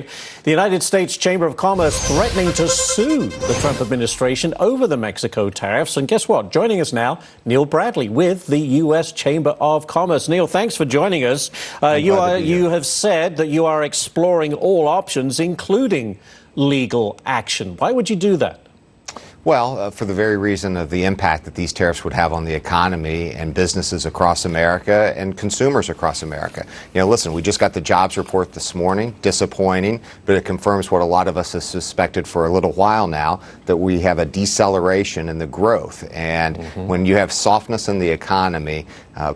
The United States Chamber of Commerce threatening to sue the Trump administration over the Mexico tariffs. And guess what? Joining us now, Neil Bradley with the U.S. Chamber of Commerce. Neil, thanks for joining us. You have said that you are exploring all options, including legal action. Why would you do that? Well, for the very reason of the impact that these tariffs would have on the economy and businesses across America and consumers across America. You know, listen, we just got the jobs report this morning, disappointing, but it confirms what a lot of us have suspected for a little while now, that we have a deceleration in the growth. And when you have softness in the economy,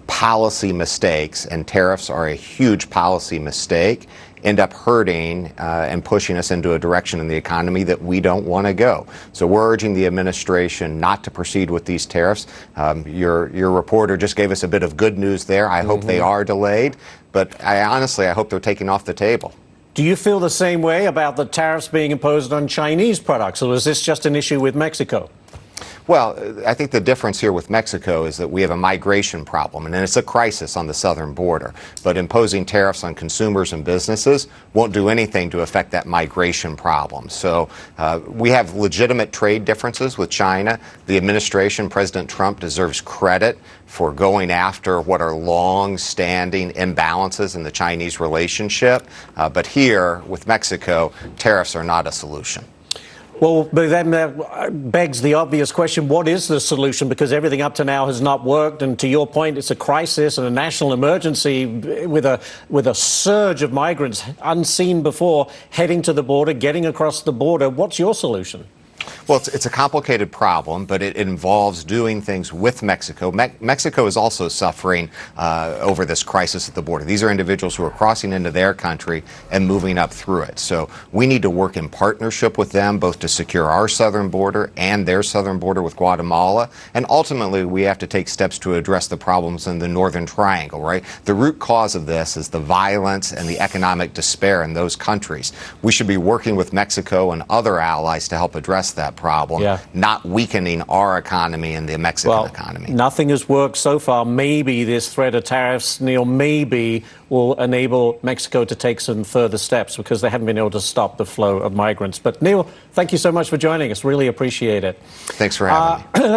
policy mistakes, and tariffs are a huge policy mistake, end up hurting and pushing us into a direction in the economy that we don't want to go. So we're urging the administration not to proceed with these tariffs. Your reporter just gave us a bit of good news there. I hope they are delayed, but I hope they're taken off the table. Do you feel the same way about the tariffs being imposed on Chinese products, or is this just an issue with Mexico? Well, I think the difference here with Mexico is that we have a migration problem, and it's a crisis on the southern border. But imposing tariffs on consumers and businesses won't do anything to affect that migration problem. So we have legitimate trade differences with China. The administration, President Trump, deserves credit for going after what are long-standing imbalances in the Chinese relationship. But here, with Mexico, tariffs are not a solution. Well, but then that begs the obvious question, what is the solution? Because everything up to now has not worked. And to your point, it's a crisis and a national emergency with a surge of migrants unseen before heading to the border, getting across the border. What's your solution? Well, it's a complicated problem, but it involves doing things with Mexico. Mexico is also suffering over this crisis at the border. These are individuals who are crossing into their country and moving up through it. So we need to work in partnership with them, both to secure our southern border and their southern border with Guatemala. And ultimately, we have to take steps to address the problems in the Northern Triangle, right? The root cause of this is the violence and the economic despair in those countries. We should be working with Mexico and other allies to help address that problem, not weakening our economy and the Mexican economy. Nothing has worked so far. Maybe this threat of tariffs, Neil, maybe will enable Mexico to take some further steps because they haven't been able to stop the flow of migrants. But Neil, thank you so much for joining us. Really appreciate it. Thanks for having me.